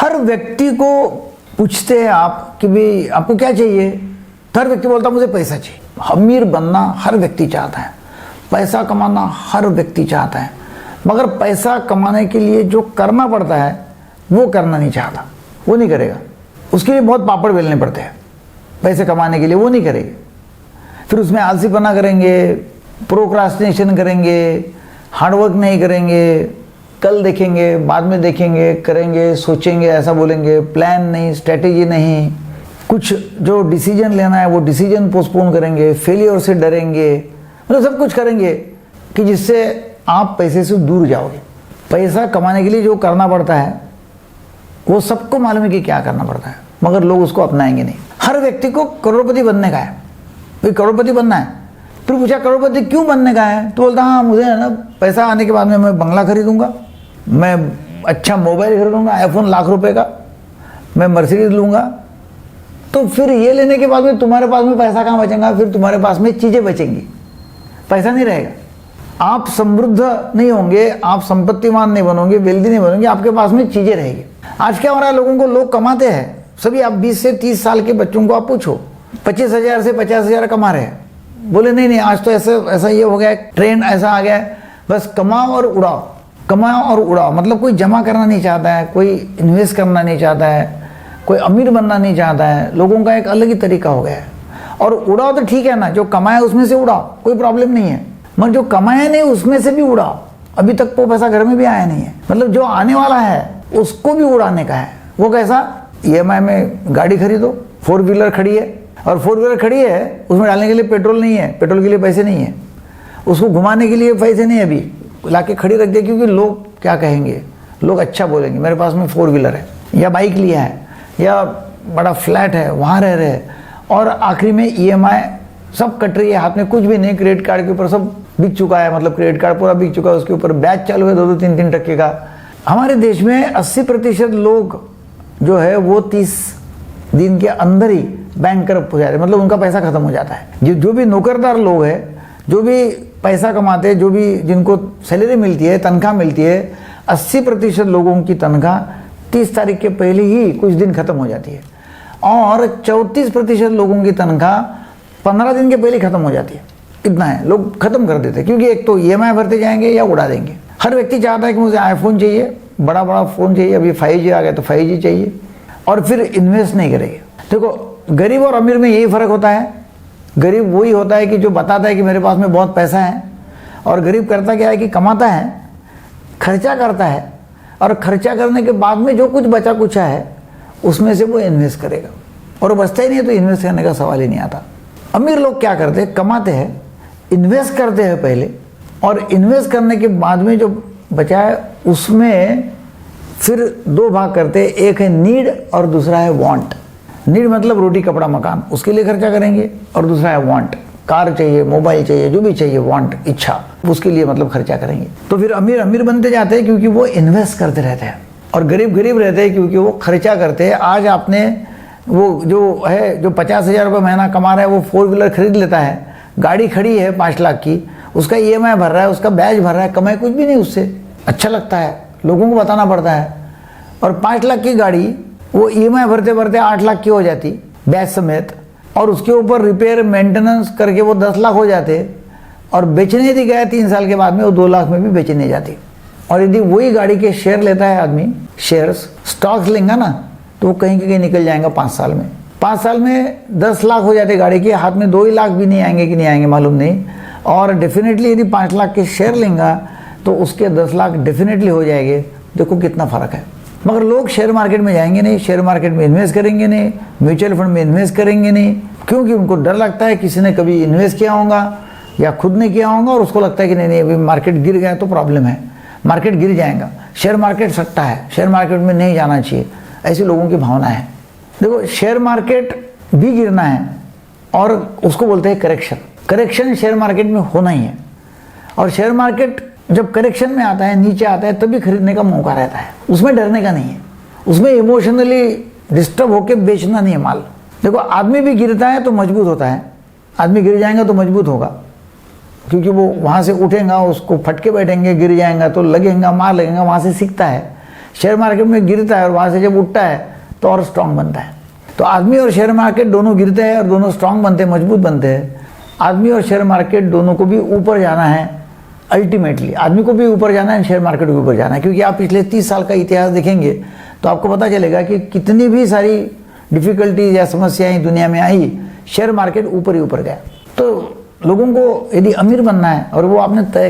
हर व्यक्ति को पूछते हैं आप कि भाई आपको क्या चाहिए, तो हर व्यक्ति बोलता मुझे पैसा चाहिए। अमीर बनना हर व्यक्ति चाहता है, पैसा कमाना हर व्यक्ति चाहता है, मगर पैसा कमाने के लिए जो करना पड़ता है वो करना नहीं चाहता, वो नहीं करेगा। उसके लिए बहुत पापड़ बेलने पड़ते हैं पैसे कमाने के लिए, वो नहीं करेंगे। फिर उसमें आलसीपना करेंगे, प्रोक्रास्टिनेशन करेंगे, हार्डवर्क नहीं करेंगे, कल देखेंगे, बाद में देखेंगे, करेंगे, सोचेंगे, ऐसा बोलेंगे, प्लान नहीं, स्ट्रेटेजी नहीं, कुछ जो डिसीजन लेना है वो डिसीजन पोस्टपोन करेंगे, फेलियर से डरेंगे, मतलब सब कुछ करेंगे कि जिससे आप पैसे से दूर जाओगे। पैसा कमाने के लिए जो करना पड़ता है वो सबको मालूम है कि क्या करना पड़ता है, मगर लोग उसको अपनाएंगे नहीं। हर व्यक्ति को करोड़पति बनने का है, भाई करोड़पति बनना है। फिर पूछा करोड़पति क्यों बनने का है, तो बोलता हाँ मुझे है ना पैसा आने के बाद में मैं बंगला खरीदूंगा, मैं अच्छा मोबाइल खरीदूंगा, आईफोन लाख रुपए का, मैं मर्सिडीज लूंगा। तो फिर ये लेने के बाद में तुम्हारे पास में पैसा कहाँ बचेगा, फिर तुम्हारे पास में चीज़ें बचेंगी, पैसा नहीं रहेगा। आप समृद्ध नहीं होंगे, आप संपत्तिमान नहीं बनोगे, वेल्दी नहीं बनोगे, आपके पास में चीज़ें रहेगी। आज क्या हो रहा है, लोगों को लोग कमाते हैं सभी, आप 20 से 30 साल के बच्चों को आप पूछो 25,000 से 50,000 कमा रहे हैं, बोले नहीं आज तो ऐसा ये हो गया है, ट्रेंड ऐसा आ गया है, बस कमाओ और उड़ाओ, कमाओ और उड़ाओ। मतलब कोई जमा करना नहीं चाहता है, कोई इन्वेस्ट करना नहीं चाहता है, कोई अमीर बनना नहीं चाहता है। लोगों का एक अलग ही तरीका हो गया है। और उड़ाओ तो ठीक है ना, जो कमाया उसमें से उड़ाओ, कोई प्रॉब्लम नहीं है, मगर जो कमाया नहीं उसमें से भी उड़ाओ। अभी तक वो पैसा घर में भी आया नहीं है, मतलब जो आने वाला है उसको भी उड़ाने का है। वो कैसा, EMI में गाड़ी खरीदो, 4 व्हीलर खड़ी है, और 4 व्हीलर खड़ी है, उसमें डालने के लिए पेट्रोल नहीं है, पेट्रोल के लिए पैसे नहीं है, उसको घुमाने के लिए पैसे नहीं है, अभी लाके खड़ी रख दे, क्योंकि लोग क्या कहेंगे, लोग अच्छा बोलेंगे मेरे पास में 4 व्हीलर है, या बाइक लिया है, या बड़ा फ्लैट है वहाँ रह रहे हैं, और आखिरी में EMI सब कट रही है, हाथ में कुछ भी नहीं, क्रेडिट कार्ड के ऊपर सब बिक चुका है, मतलब क्रेडिट कार्ड पूरा बिक चुका है, उसके ऊपर ब्याज चालू है 2-2, 3-3 टक्के का। हमारे देश में 80% लोग जो है वो 30 दिन के अंदर ही बैंक करप्ट हो जाते हैं, मतलब उनका पैसा खत्म हो जाता है। जो भी नौकरदार लोग हैं, जो भी पैसा कमाते हैं, जो भी जिनको सैलरी मिलती है, तनख्वाह मिलती है, 80% लोगों की तनख्वाह 30 तारीख के पहले ही कुछ दिन खत्म हो जाती है, और 34% लोगों की तनख्वाह 15 दिन के पहले खत्म हो जाती है। इतना है, लोग खत्म कर देते हैं, क्योंकि एक तो EMI भरते जाएंगे या उड़ा देंगे। हर व्यक्ति चाहता है कि मुझे आईफोन चाहिए, बड़ा बड़ा फ़ोन चाहिए, अभी 5G आ गया तो 5G चाहिए, और फिर इन्वेस्ट नहीं करेंगे। देखो गरीब और अमीर में यही फ़र्क होता है। गरीब वही होता है कि जो बताता है कि मेरे पास में बहुत पैसा है, और गरीब करता क्या है कि कमाता है, खर्चा करता है, और खर्चा करने के बाद में जो कुछ बचा कुछ है उसमें से वो इन्वेस्ट करेगा, और बचता ही नहीं है तो इन्वेस्ट करने का सवाल ही नहीं आता। अमीर लोग क्या करते हैं, कमाते हैं, इन्वेस्ट करते हैं पहले, और इन्वेस्ट करने के बाद में जो बचा है उसमें फिर 2 भाग करते हैं, एक है नीड और दूसरा है वांट। नीड मतलब रोटी कपड़ा मकान, उसके लिए खर्चा करेंगे, और दूसरा है वांट, कार चाहिए, मोबाइल चाहिए, जो भी चाहिए, वांट इच्छा, उसके लिए मतलब खर्चा करेंगे। तो फिर अमीर अमीर बनते जाते हैं क्योंकि वो इन्वेस्ट करते रहते हैं, और गरीब गरीब रहते हैं क्योंकि वो खर्चा करते हैं। आज आपने वो जो है जो 50,000 रुपये महीना कमा रहा है वो 4 व्हीलर खरीद लेता है, गाड़ी खड़ी है 5 लाख की, उसका EMI भर रहा है, उसका ब्याज भर रहा है, कमाए कुछ भी नहीं उससे, अच्छा लगता है, लोगों को बताना पड़ता है। और 5 लाख की गाड़ी वो EMI भरते भरते 8 लाख की हो जाती ब्याज समेत, और उसके ऊपर रिपेयर मेंटेनेंस करके वो 10 लाख हो जाते, और बेचने यदि गया 3 साल के बाद में वो 2 लाख में भी बेचने नहीं जाती। और यदि वही गाड़ी के शेयर लेता है आदमी, शेयर्स स्टॉक्स लेंगे ना, तो वो कहीं के कहीं निकल जाएगा 5 साल में। 5 साल में 10 लाख हो जाते गाड़ी के, हाथ में 2 ही लाख भी नहीं आएंगे कि नहीं आएंगे मालूम नहीं। और डेफिनेटली यदि 5 लाख के शेयर लेंगा तो उसके 10 लाख डेफिनेटली हो जाएंगे। देखो कितना फ़र्क है। मगर लोग शेयर मार्केट में जाएंगे नहीं, शेयर मार्केट में इन्वेस्ट करेंगे नहीं, म्यूचुअल फंड में इन्वेस्ट करेंगे नहीं, क्योंकि उनको डर लगता है किसी ने कभी इन्वेस्ट किया होगा या खुद ने किया होगा, और उसको लगता है कि नहीं अभी मार्केट गिर गया तो प्रॉब्लम है, मार्केट गिर जाएगा, शेयर मार्केट सट्टा है, शेयर मार्केट में नहीं जाना चाहिए, ऐसे लोगों की भावना है। देखो शेयर मार्केट भी गिरना है, और उसको बोलते हैं करेक्शन। करेक्शन शेयर मार्केट में होना ही है, और शेयर मार्केट जब करेक्शन में आता है, नीचे आता है, तभी खरीदने का मौका रहता है, उसमें डरने का नहीं है, उसमें इमोशनली डिस्टर्ब होकर बेचना नहीं है माल। देखो आदमी भी गिरता है तो मजबूत होता है, आदमी गिर जाएगा तो मजबूत होगा, क्योंकि वो वहाँ से उठेगा, उसको फटके बैठेंगे, गिर जाएगा तो लगेगा, मार लगेगा, वहाँ से सीखता है। शेयर मार्केट में गिरता है और वहाँ से जब उठता है तो और स्ट्रांग बनता है। तो आदमी और शेयर मार्केट दोनों गिरते हैं और दोनों स्ट्रांग बनते हैं, मजबूत बनते हैं। आदमी और शेयर मार्केट दोनों को भी ऊपर जाना है। अल्टीमेटली आदमी को भी ऊपर जाना है, शेयर मार्केट को भी ऊपर जाना है। क्योंकि आप पिछले 30 साल का इतिहास देखेंगे तो आपको पता चलेगा कि कितनी भी सारी डिफिकल्टीज या समस्याएं दुनिया में आई, शेयर मार्केट ऊपर ही ऊपर गया। तो लोगों को यदि अमीर बनना है और वो आपने तय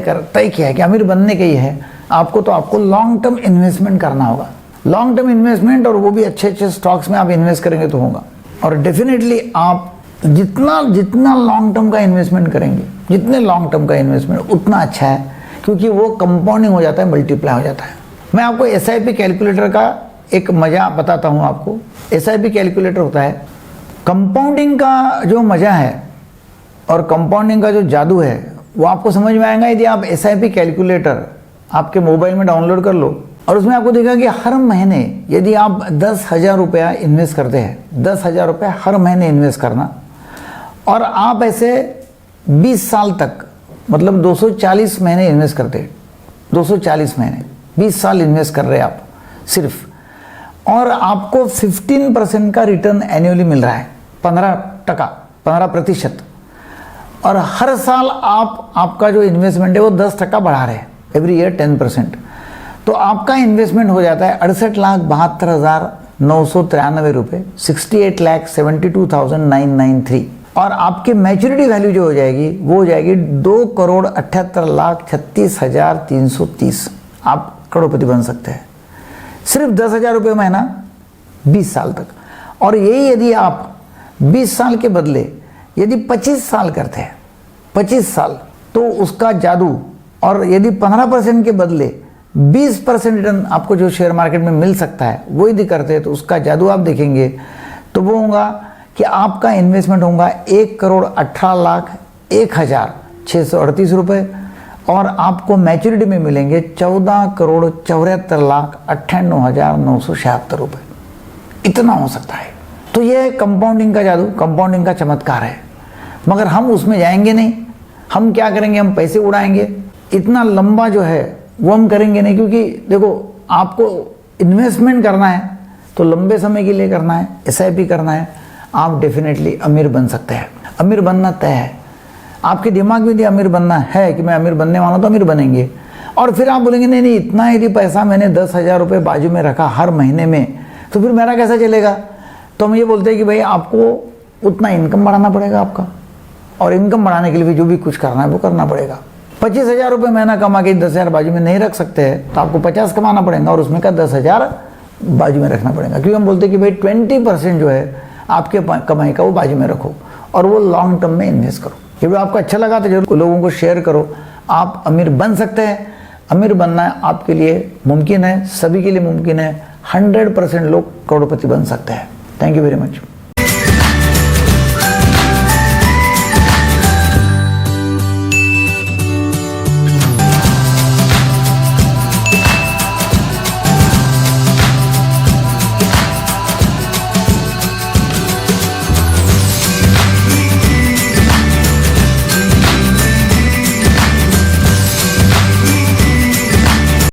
किया है कि अमीर बनने के ही है आपको, तो आपको लॉन्ग टर्म इन्वेस्टमेंट करना होगा। लॉन्ग टर्म इन्वेस्टमेंट, और वो भी अच्छे अच्छे स्टॉक्स में आप इन्वेस्ट करेंगे तो होगा। और डेफिनेटली आप जितना लॉन्ग टर्म का इन्वेस्टमेंट करेंगे, जितने लॉन्ग टर्म का इन्वेस्टमेंट उतना अच्छा है, क्योंकि वो कंपाउंडिंग हो जाता है, मल्टीप्लाई हो जाता है। मैं आपको SIP कैलकुलेटर का एक मजा बताता हूँ आपको। SIP कैलकुलेटर होता है, कंपाउंडिंग का जो मजा है और कंपाउंडिंग का जो जादू है वो आपको समझ में आएगा यदि आप SIP कैलकुलेटर आपके मोबाइल में डाउनलोड कर लो। और उसमें आपको दिखेगा कि हर महीने यदि आप 10,000 रुपया इन्वेस्ट करते हैं, 10,000 रुपया हर महीने इन्वेस्ट करना, और आप ऐसे 20 साल तक, मतलब 240 महीने इन्वेस्ट करते हैं, 240 महीने, 20 साल इन्वेस्ट कर रहे हैं आप सिर्फ, और आपको 15% का रिटर्न एनुअली मिल रहा है, 15%। और हर साल आपका जो इन्वेस्टमेंट है वो 10% बढ़ा रहे हैं, एवरी ईयर 10%। तो आपका इन्वेस्टमेंट हो जाता है 68,72,993 रुपये, 68,72,993। और आपकी मैच्योरिटी वैल्यू जो हो जाएगी वो हो जाएगी 2,78,36,330। आप करोड़पति बन सकते हैं सिर्फ 10,000 रुपये महीना 20 साल तक। और यही यदि आप 20 साल के बदले यदि 25 साल करते हैं, 25 साल, तो उसका जादू, और यदि 15% के बदले 20% रिटर्न आपको जो शेयर मार्केट में मिल सकता है वो यदि करते हैं तो उसका जादू आप देखेंगे तो वो होगा कि आपका इन्वेस्टमेंट होगा 1,18,01,638 रुपये, और आपको मैच्योरिटी में मिलेंगे 14,74,98,976 रुपये। इतना हो सकता है। तो ये कंपाउंडिंग का जादू, कंपाउंडिंग का चमत्कार है। मगर हम उसमें जाएंगे नहीं। हम क्या करेंगे, हम पैसे उड़ाएंगे। इतना लंबा जो है वो हम करेंगे नहीं, क्योंकि देखो आपको इन्वेस्टमेंट करना है तो लंबे समय के लिए करना है, SIP करना है। आप डेफिनेटली अमीर बन सकते हैं। अमीर बनना तय है। आपके दिमाग में यदि अमीर बनना है कि मैं अमीर बनने वाला हूँ तो अमीर बनेंगे। और फिर आप बोलेंगे नहीं इतना यदि पैसा मैंने 10,000 रुपये बाजू में रखा हर महीने में तो फिर मेरा कैसा चलेगा। तो हम ये बोलते हैं कि भाई आपको उतना इनकम बढ़ाना पड़ेगा आपका, और इनकम बढ़ाने के लिए भी जो भी कुछ करना है वो करना पड़ेगा। 25,000 रुपये महीना कमा के 10,000 बाजू में नहीं रख सकते हैं तो आपको 50 कमाना पड़ेगा और उसमें का 10,000 बाजू में रखना पड़ेगा। क्योंकि हम बोलते हैं कि भाई 20% जो है आपके कमाई का वो बाजू में रखो और वो लॉन्ग टर्म में इन्वेस्ट करो। ये वीडियो आपको अच्छा लगा तो जरूर लोगों को शेयर करो। आप अमीर बन सकते हैं। अमीर बनना आपके लिए मुमकिन है, सभी के लिए मुमकिन है। 100% लोग करोड़पति बन सकते हैं। Thank you very much.